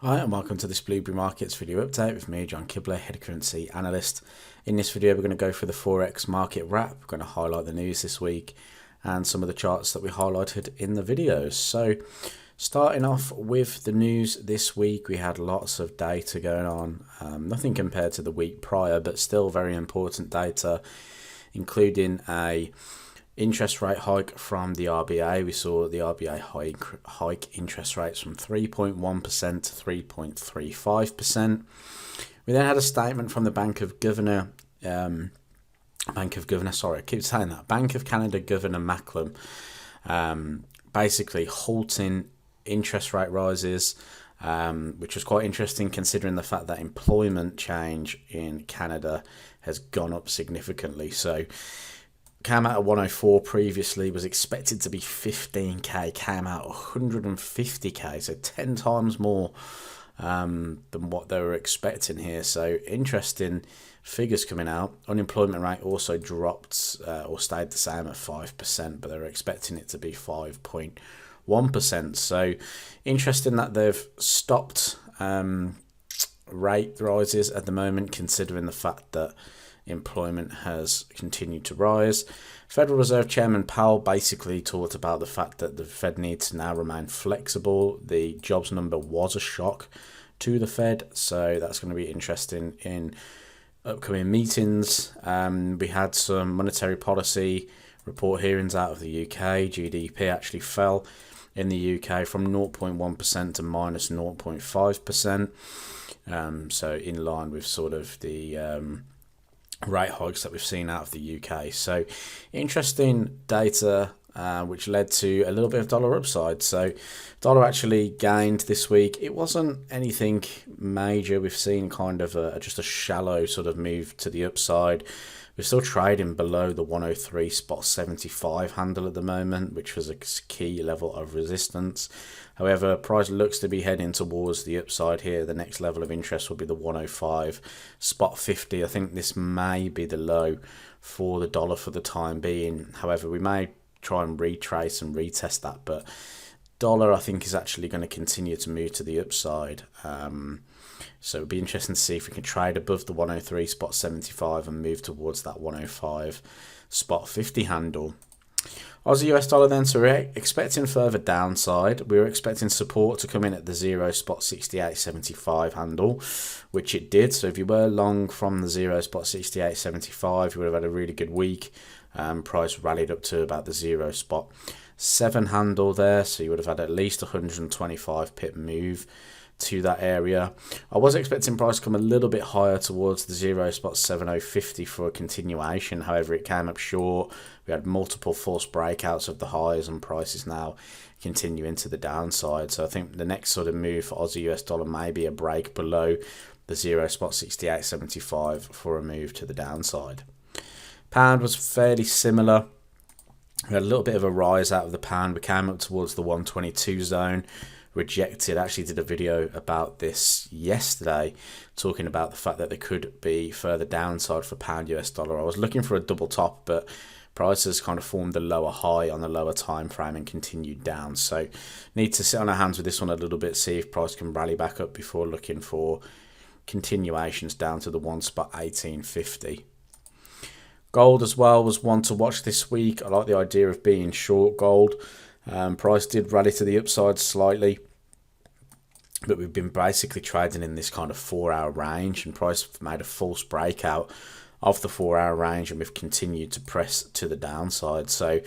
Hi and welcome to this Blueberry Markets video update with me, John Kibler, Head Currency Analyst. In this video we're going to go through the Forex market wrap. We're going to highlight the news this week and some of the charts that we highlighted in the videos. So starting off with the news this week, we had lots of data going on. Nothing compared to the week prior, but still very important data, including a interest rate hike from the RBA. We saw the RBA hike interest rates from 3.1% to 3.35%. We then had a statement from the Bank of Canada Governor Macklem, basically halting interest rate rises, which was quite interesting considering the fact that employment change in Canada has gone up significantly. So came out at 104 previously, was expected to be 15k, came out 150k, so 10 times more than what they were expecting here. So interesting figures coming out. Unemployment rate also dropped or stayed the same at 5%, but they were expecting it to be 5.1%. So interesting that they've stopped rate rises at the moment, considering the fact that employment has continued to rise. Federal Reserve Chairman Powell basically talked about the fact that the Fed needs to now remain flexible. The jobs number was a shock to the Fed, so that's going to be interesting in upcoming meetings. We had some monetary policy report hearings out of the UK. GDP actually fell in the UK from 0.1% to minus 0.5%. So in line with sort of the rate hikes that we've seen out of the UK. So interesting data, which led to a little bit of dollar upside. So dollar actually gained this week. It wasn't anything major. We've seen kind of just a shallow sort of move to the upside. We're still trading below the 103 spot 75 handle at the moment, which was a key level of resistance. However, price looks to be heading towards the upside here. The next level of interest will be the 105 spot 50. I think this may be the low for the dollar for the time being. However, we may try and retrace and retest that, but dollar I think is actually going to continue to move to the upside. So it'll be interesting to see if we can trade above the 103 spot 75 and move towards that 105 spot 50 handle. Aussie US dollar then, so we're expecting further downside. We were expecting support to come in at the 0 spot 68.75 handle, which it did. So if you were long from the 0 spot 68.75, you would have had a really good week. Price rallied up to about the 0 spot 7 handle there, so you would have had at least 125 pip move to that area. I was expecting price to come a little bit higher towards the 0 spot 7050 for a continuation. However, it came up short. We had multiple false breakouts of the highs, and prices now continue into the downside. So I think the next sort of move for Aussie US dollar may be a break below the 0 spot 68.75 for a move to the downside. Pound was fairly similar. We had a little bit of a rise out of the pound. We came up towards the 122 zone, rejected. I actually did a video about this yesterday, talking about the fact that there could be further downside for pound US dollar. I was looking for a double top, but prices kind of formed a lower high on the lower time frame and continued down. So need to sit on our hands with this one a little bit, see if price can rally back up before looking for continuations down to the 1 spot 1850. Gold as well was one to watch this week. I like the idea of being short gold. Price did rally to the upside slightly, but we've been basically trading in this kind of 4-hour range, and price made a false breakout of the 4-hour range, and we've continued to press to the downside. So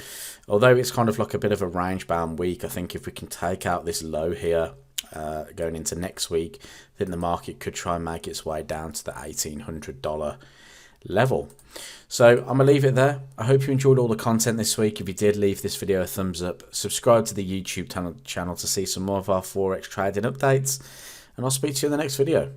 although it's kind of like a bit of a range bound week, I think if we can take out this low here going into next week, then the market could try and make its way down to the $1,800 level. So I'm gonna leave it there. I hope you enjoyed all the content this week. If you did, leave this video a thumbs up, subscribe to the YouTube channel to see some more of our Forex trading updates, and I'll speak to you in the next video.